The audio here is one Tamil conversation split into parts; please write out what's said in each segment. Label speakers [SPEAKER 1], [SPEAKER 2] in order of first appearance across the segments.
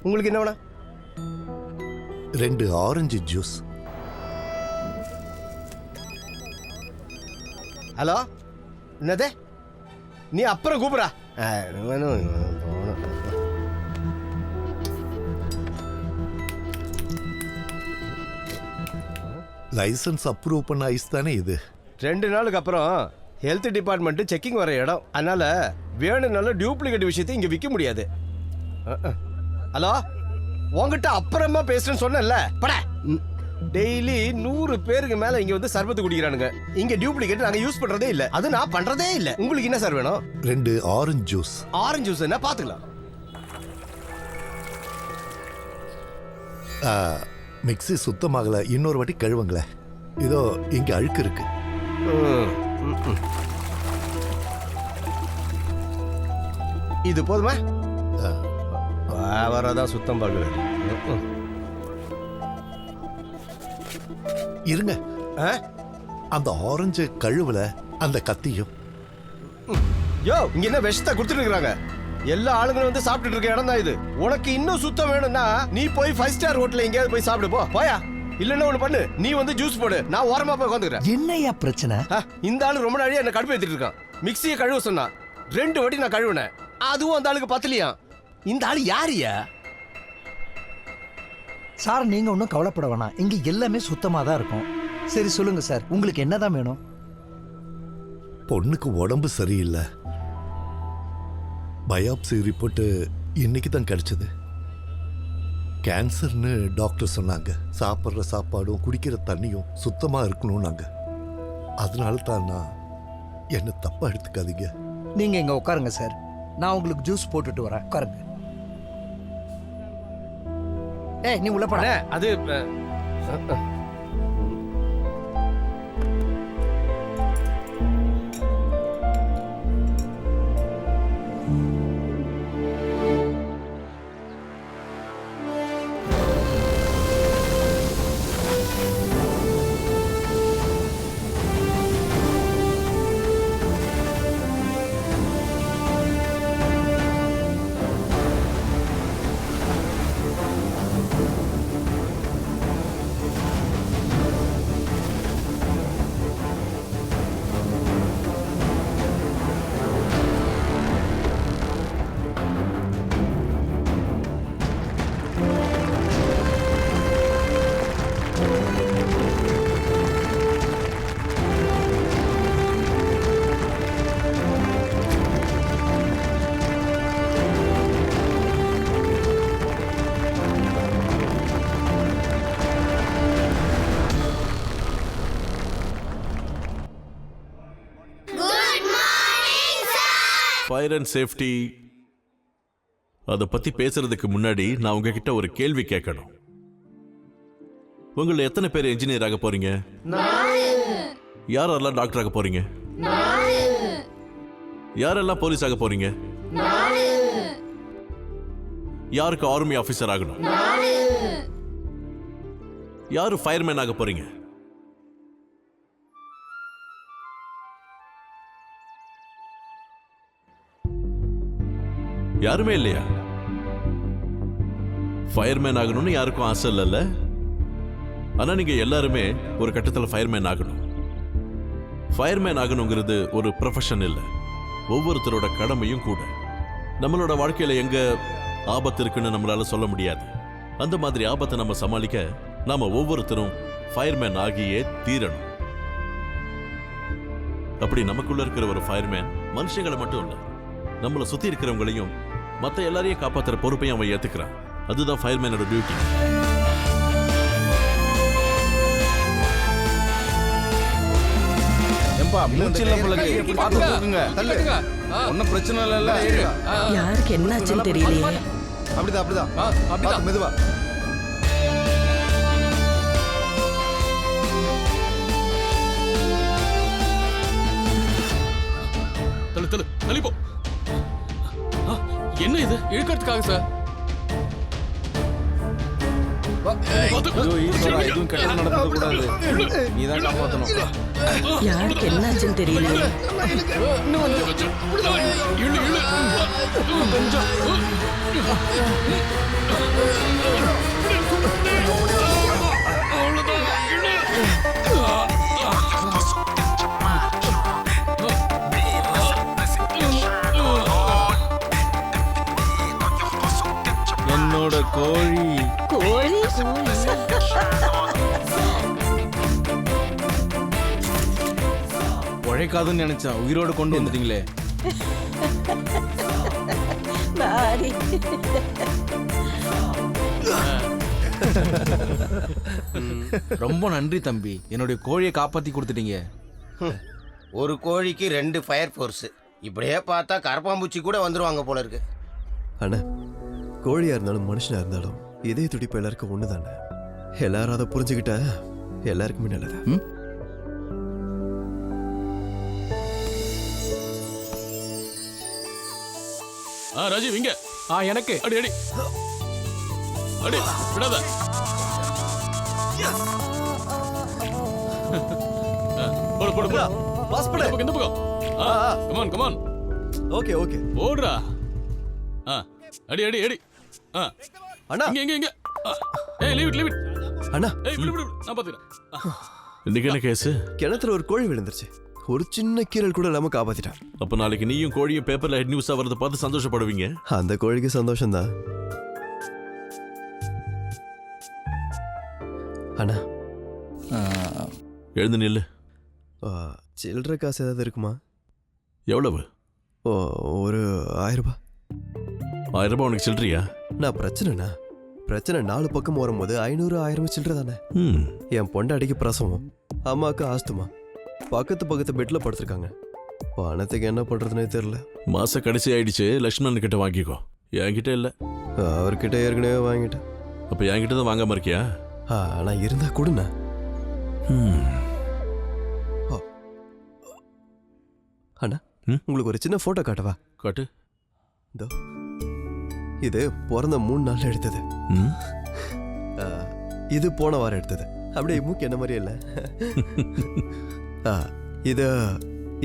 [SPEAKER 1] உங்களுக்கு என்ன வேணும்?
[SPEAKER 2] 2 ஆரஞ்சு ஜூஸ்.
[SPEAKER 1] ஹலோ, என்னது? நீ அப்புறம் கூப்பிடா.
[SPEAKER 2] லைசன்ஸ் அப்ரூவ் பண்ண ஐஸ் தானே இது?
[SPEAKER 1] 2 நாளுக்கு அப்புறம் ஹெல்த் டிபார்ட்மெண்ட் செக்கிங் வர இடம். அதனால வேணும்னால டூப்ளிகேட் விஷயத்தை இங்க விற்க முடியாது. ஹலோ, உங்ககிட்ட அப்புறமா பேசுறேன்னு சொன்னேன்ல. பட டெய்லி 100 பேருக்கு மேல இங்க வந்து சர்பத்து குடிக்கிறானுங்க. இங்க டூப்ளிகேட் நாங்க யூஸ் பண்றதே இல்ல. அது நான் பண்றதே இல்ல. உங்களுக்கு என்ன சார் வேணும்?
[SPEAKER 2] 2 ஆரஞ்சு ஜூஸ்.
[SPEAKER 1] ஆரஞ்சு ஜூஸ் என்ன பாத்துக்கலாம்.
[SPEAKER 2] மிக்ஸி சுத்தமாகல, இன்னொரு வாட்டி கழுவுங்களே. இதோ இங்க அழுக்கு இருக்கு.
[SPEAKER 1] இது போதுமா? வரதான் சுத்தம் பார்க்குறது.
[SPEAKER 2] இருங்க, அந்த ஆரஞ்சு கழுவுல அந்த கத்தியும்.
[SPEAKER 1] யோ, இங்க என்ன விஷத்தை கொடுத்துட்டு இருக்காங்க? எல்லா ஆளுங்களும் வந்து சாப்பிட்டுட்டு இருக்க இடம் தான் இது. உனக்கு இன்னும் சுத்தம் வேணும்னா நீ போய் 5 ஸ்டார் ஹோட்டல்ல எங்கேயாவது போய் சாப்பிடு போ. போயா. இல்லன்னா ஒண்ணு பண்ணு, நீ வந்து ஜூஸ் போடு, நான் ஓரமா போய் உட்காந்துக்கிறேன்.
[SPEAKER 3] என்னையா பிரச்சனை?
[SPEAKER 1] இந்த ஆளு ரொம்ப நாளையா என்ன கடுப்பு ஏத்திட்டு இருக்கான். மிக்ஸியை கழுவ சொன்னா 2 வாட்டி நான் கழுவுனேன். அதுவும் அந்த ஆளுக்கு பத்தலையா. இந்த ஆளு யாரியா?
[SPEAKER 3] சார், நீங்க ஒன்றும் கவலைப்பட வேணாம், இங்க எல்லாமே சுத்தமா தான் இருக்கும். சரி சொல்லுங்க சார், உங்களுக்கு என்னதான் வேணும்?
[SPEAKER 2] பொண்ணுக்கு உடம்பு சரியில்லை. பயாப்சி ரிப்போர்ட் இன்னைக்கு தான் கிடைச்சது. கேன்சர்னு டாக்டர் சொன்னாங்க. சாப்பிட்ற சாப்பாடும் குடிக்கிற தண்ணியும் சுத்தமா இருக்கணும்னாங்க. அதனால தான் நான், என்ன தப்பா எடுத்துக்காதீங்க.
[SPEAKER 3] நீங்க இங்க உட்காருங்க சார், நான் உங்களுக்கு ஜூஸ் போட்டுட்டு வரேன். உட்காருங்க. ஏய், நீ உள்ள போட.
[SPEAKER 1] அது
[SPEAKER 4] ஃபயர் அண்ட் சேஃப்டி அதை பத்தி பேசுறதுக்கு முன்னாடி நான் உங்ககிட்ட ஒரு கேள்வி கேட்கணும். உங்களை எத்தனை பேர் என்ஜினியர் ஆக போறீங்க? யாரெல்லாம் டாக்டர் ஆக போறீங்க? யாரெல்லாம் போலீஸ் ஆக போறீங்க? யாருக்கு ஆர்மி ஆபீசர் ஆகணும்? யாரு ஃபயர்மேன் ஆக போறீங்க? யாருமே இல்லையா? ஃபயர்மேன் ஆகணும்னு யாருக்கும் ஆசை இல்லைல்ல? ஆனா நீங்க எல்லாருமே ஒரு கட்டத்தில் ஃபயர்மேன் ஆகணும். ஃபயர்மேன் ஆகணுங்கிறது ஒரு ப்ரொஃபஷன் இல்லை, ஒவ்வொருத்தரோட கடமையும் கூட. நம்மளோட வாழ்க்கையில எங்க ஆபத்து இருக்குன்னு நம்மளால சொல்ல முடியாது. அந்த மாதிரி ஆபத்தை நம்ம சமாளிக்க நாம ஒவ்வொருத்தரும் ஃபயர்மேன் ஆகியே தீரணும். அப்படி நமக்குள்ள இருக்கிற ஒரு ஃபயர்மேன் மனுஷங்களை மட்டும் இல்ல, நம்மளை சுத்தி இருக்கிறவங்களையும் மற்ற எல்லாரையும் காப்பாற்றுற பொறுப்பையும் அவன் ஏத்துக்கிறான். அதுதான் ஃபயர்மேனோட டியூட்டி.
[SPEAKER 1] ஒன்னும் பிரச்சனை இல்ல.
[SPEAKER 5] யாருக்கு என்னாச்சுன்னு தெரியலையே.
[SPEAKER 1] அப்படிதான் மெதுவா.
[SPEAKER 6] தள்ளி போ. என்ன இது? இழுக்கிறதுக்காக சார்.
[SPEAKER 1] எதுவும் கெட்ட நடக்க கூடாது. நீதான் காப்பாத்தணும்.
[SPEAKER 5] யாருக்கு என்னாச்சுன்னு தெரியலையே.
[SPEAKER 6] இழு
[SPEAKER 1] என்னோட கோழி
[SPEAKER 5] கோழி
[SPEAKER 1] உழைக்காதுன்னு நினைச்சேன், உயிரோடு கொண்டு வந்துட்டீங்களே.
[SPEAKER 5] நாரி.
[SPEAKER 7] ரொம்ப நன்றி தம்பி, என்னுடைய கோழியை காப்பாத்தி கொடுத்துட்டீங்க.
[SPEAKER 8] ஒரு கோழிக்கு 2 ஃபயர் ஃபோர்ஸ். இப்படியே பார்த்தா கரப்பாம்பூச்சி கூட வந்துருவாங்க போல இருக்கு.
[SPEAKER 9] அண்ணா, கோழியா இருந்தாலும் மனுஷனா இருந்தாலும் இதே துடிப்பு எல்லாருக்கும் ஒண்ணுதானே. எல்லாரும் அதை புரிஞ்சுக்கிட்டா எல்லாருக்குமே நல்லது.
[SPEAKER 6] ராஜீவ் இங்க.
[SPEAKER 7] எனக்கு
[SPEAKER 6] அடி அடி அடி விடாத. போடு போடு போடு.
[SPEAKER 9] பாஸ்
[SPEAKER 6] இந்த பக்கம், இந்த பக்கம். Come on come on.
[SPEAKER 9] Okay okay.
[SPEAKER 6] போடுறா. அடி அடி அடி.
[SPEAKER 9] அண்ணா.
[SPEAKER 6] இங்க இங்க இங்க. ஏய் லீவ் இட் லீவ் இட்.
[SPEAKER 9] அண்ணா,
[SPEAKER 6] ஏய் விடு விடு, நான் பாத்துக்கிறேன்.
[SPEAKER 4] இன்னைக்கு என்ன கேஸ்?
[SPEAKER 9] கிணத்துல ஒரு கோழி விழுந்துருச்சு. ஒரு சின்ன கீரல் கூட இல்லாம காப்பாத்திட்டான்.
[SPEAKER 4] அப்ப நாளைக்கு நீயும் கோழியும் பேப்பர்ல ஹெட் நியூஸா வரதை பார்த்து சந்தோஷப்படுவீங்க.
[SPEAKER 9] அந்த கோழிக்கு சந்தோஷம்தான். அண்ணா,
[SPEAKER 4] எழுந்து நில்லு.
[SPEAKER 9] சில்லற காசு ஏதாவது இருக்குமா?
[SPEAKER 4] எவ்வளவு?
[SPEAKER 9] ஒரு 1000 ரூபாய்.
[SPEAKER 4] 1000 ரூபாய் உனக்கு சில்லறியா?
[SPEAKER 9] நான் பிரச்சனைண்ணா, பிரச்சனை 4 பக்கம் வரும்போது 500 1000 சில்லற தானே. என் பொண்டாடிக்கு பிரசவம், அம்மாவுக்கு ஆஸ்துமா, பக்கத்து பெட்ல படுத்திருக்காங்க. பணத்துக்கு என்ன பண்றதுனே தெரியல.
[SPEAKER 4] மாச கடைசி ஆயிடுச்சு, லக்ஷ்மணன் கிட்ட வாங்கிக்கோ. என்கிட்ட இல்ல.
[SPEAKER 9] அவர்கிட்ட ஏற்கனவே வாங்கிட்டேன்.
[SPEAKER 4] அப்ப என்கிட்ட தான் வாங்காம இருக்கியா?
[SPEAKER 9] ஆனா இருந்தா கொடுண்ணா. அண்ணா, உங்களுக்கு ஒரு சின்ன போட்டோ காட்டவா?
[SPEAKER 4] காட்டு.
[SPEAKER 9] இதோ, இது பிறந்த 3 நாள்ல எடுத்தது. இது போன வாரம் எடுத்தது. அப்படியே மூக்கு என்ன மாதிரியே இல்ல.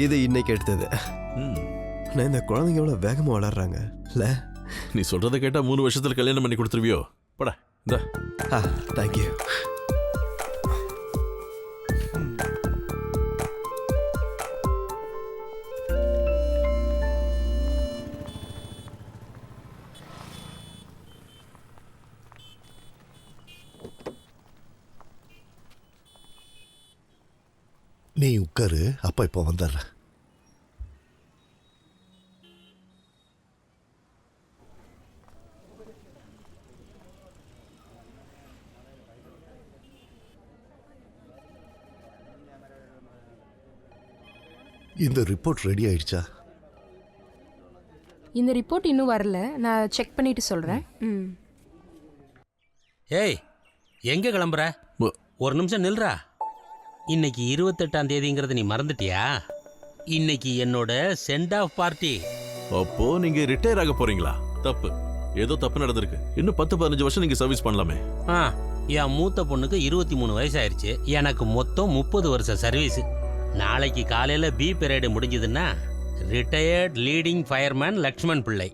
[SPEAKER 9] இது இன்னைக்கு எடுத்தது. ஆனா இந்த குழந்தைங்க எவ்வளவு வேகமா வளர்றாங்க இல்ல?
[SPEAKER 4] நீ சொல்றதை கேட்டா 3 வருஷத்துல கல்யாணம் பண்ணி கொடுத்துருவியோ? படா இந்த.
[SPEAKER 9] தேங்க்யூ.
[SPEAKER 2] நீ உட்காரு, அப்பா இப்போ வந்துடுறேன். இந்த ரிப்போர்ட் ரெடி ஆயிடுச்சா?
[SPEAKER 10] இந்த ரிப்போர்ட் இன்னும் வரல, நான் செக் பண்ணிட்டு சொல்றேன்.
[SPEAKER 11] ஏய், எங்க கிளம்புற? ஒரு நிமிஷம் நில்றா. இன்னைக்கு 28ஆம் தேதிங்கிறது நீ மறந்துட்டியா? இன்னைக்கு என்னோட சென்ட் ஆஃப் பார்ட்டி.
[SPEAKER 4] அப்போ நீங்க ரிட்டையர் ஆக போறீங்களா? தப்பு, ஏதோ தப்பு நடந்திருக்கு. இன்னும் 10-15 வருஷம் நீங்க சர்வீஸ் பண்ணலாமே.
[SPEAKER 11] என் மூத்த பொண்ணுக்கு 23 வயசாயிருச்சு. எனக்கு மொத்தம் 30 வருஷம் சர்வீஸ். நாளைக்கு காலையில பி பீரியட் முடிஞ்சதுன்னா ரிட்டையர்ட் லீடிங் ஃபயர்மேன் லக்ஷ்மண் பிள்ளை.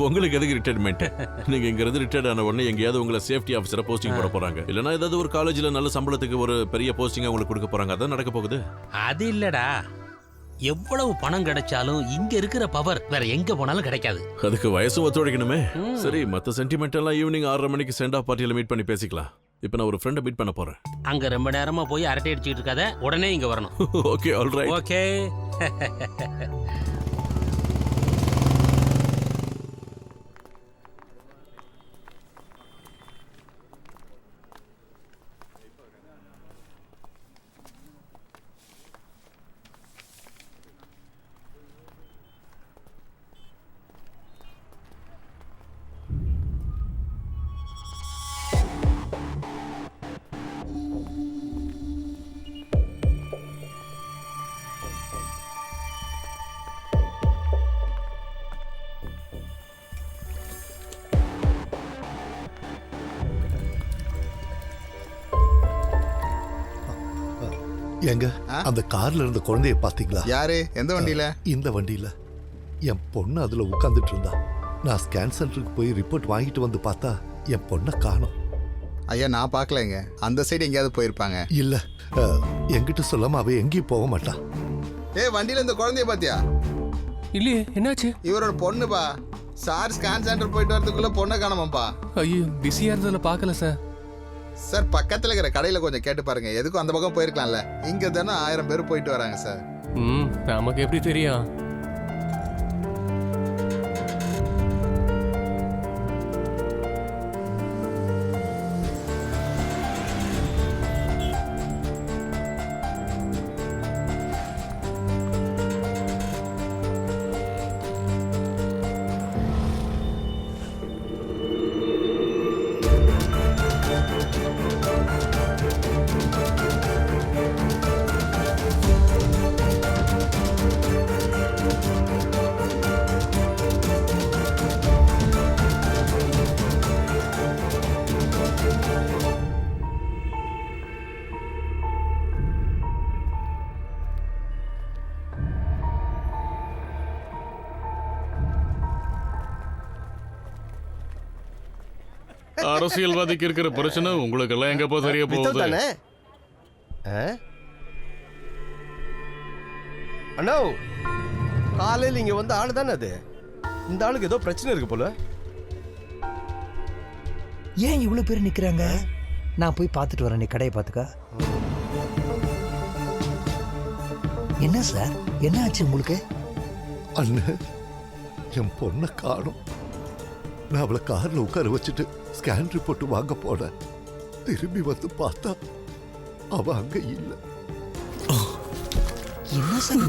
[SPEAKER 4] உங்களுக்கு எதுக்கு ரிட்டையர்மெண்ட்? நீங்க இங்க இருந்து ரிட்டையர்ட் ஆன உடனே எங்கேயாவது உங்களை சேஃப்டி ஆஃபீஸரா போஸ்டிங் போட போறாங்க. இல்லனா ஏதாவது ஒரு காலேஜ்ல நல்ல சம்பளத்துக்கு ஒரு பெரிய போஸ்டிங் உங்களுக்கு கொடுக்க போறாங்க. அதான் நடக்க போகுது.
[SPEAKER 11] அது இல்லடா, எவ்வளவு பணம் கிடைச்சாலும் இங்க இருக்கிற பவர் வேற எங்க போனாலும் கிடைக்காது.
[SPEAKER 4] அதுக்கு வயசும் ஒத்துழைக்கணுமே. சரி, மத்த சென்டிமெண்ட் எல்லாம் ஈவினிங் 6:30 மணிக்கு சென்ட் ஆஃப் பார்ட்டியில மீட் பண்ணி பேசிக்கலாம். இப்போ நான் ஒரு ஃப்ரெண்டை மீட் பண்ண போறேன்.
[SPEAKER 11] அங்க ரொம்ப நேரமா போய் அரட்டை அடிச்சிட்டு இருக்காத, உடனே இங்க வரணும்.
[SPEAKER 4] Okay, alright.
[SPEAKER 11] ஓகே.
[SPEAKER 2] எங்க அந்த கார்ல இருந்த குழந்தைய பாத்தீங்களா?
[SPEAKER 12] யாரு? எந்த வண்டியில?
[SPEAKER 2] இந்த வண்டியில. என் பொண்ணு அதுல உட்கார்ந்துட்டு இருந்தா. நான் ஸ்கேன் சென்டருக்கு போய் ரிப்போர்ட் வாங்கிட்டு வந்து பார்த்தா என் பொண்ணை காணோம்.
[SPEAKER 12] ஐயா நான் பார்க்கலங்க, அந்த சைடு எங்கேயாவது போயிருப்பாங்க.
[SPEAKER 2] இல்ல என்கிட்ட சொல்லாம அவ எங்கேயும் போக மாட்டா.
[SPEAKER 12] வண்டியில இந்த குழந்தைய பாத்தியா?
[SPEAKER 7] இல்லையே, என்னாச்சு?
[SPEAKER 12] இவரோட பொண்ணுப்பா. சார் ஸ்கேன் சென்டர் போயிட்டு வரதுக்குள்ள பொண்ணை காணோமாப்பா.
[SPEAKER 7] ஐயோ, பிஸியா இருந்ததுல பார்க்கல சார்.
[SPEAKER 12] சார் பக்கத்துல இருக்கிற கடையில கொஞ்சம் கேட்டு பாருங்க, எதுக்கும் அந்த பக்கம் போயிருக்கலாம்ல. இங்க தானே 1000 பேர் போயிட்டு வராங்க சார்.
[SPEAKER 7] நமக்கு எப்படி தெரியும்?
[SPEAKER 6] அரசியல்வாதிக்கு இருக்கிற பிரச்சனை உங்களுக்கு எல்லாம் எங்க போ தெரிய போகுது?
[SPEAKER 1] தானே அண்ணா, காலையில் இங்க வந்து ஆளு தானே அது. இந்த ஆளுக்கு ஏதோ பிரச்சனை இருக்கு போல.
[SPEAKER 3] ஏன் இவ்வளவு பேர் நிக்கிறாங்க? நான் போய் பார்த்துட்டு வரேன், நீ கடையை பார்த்துக்க. என்ன சார், என்ன ஆச்சு உங்களுக்கு?
[SPEAKER 2] அண்ணன், என் பொண்ணை காணோம். நான் அவளை கார்ல உட்கார வச்சுட்டு ஸ்கேன் ரிப்போர்ட் வாங்க போனேன். திரும்பி வந்து பார்த்தா அவ அங்க இல்ல.
[SPEAKER 3] என்ன சார்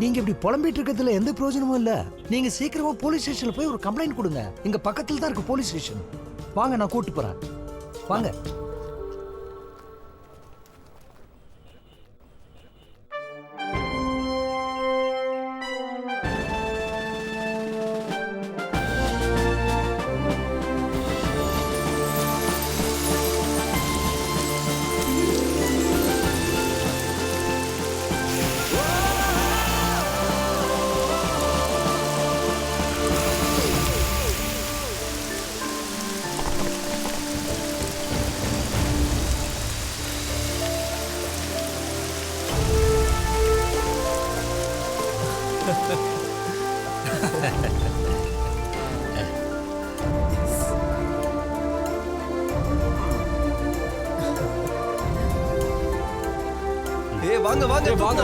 [SPEAKER 3] நீங்க இப்படி புலம்பிட்டு இருக்கிறதுல எந்த பிரயோஜனமும் இல்ல. நீங்க சீக்கிரமா போலீஸ் ஸ்டேஷன்ல போய் ஒரு கம்ப்ளைண்ட் கொடுங்க. இங்க பக்கத்துல தான் இருக்கு போலீஸ் ஸ்டேஷன். வாங்க, நான் கூட்டு போறேன். வாங்க.
[SPEAKER 9] வாங்க வாங்க வாங்க.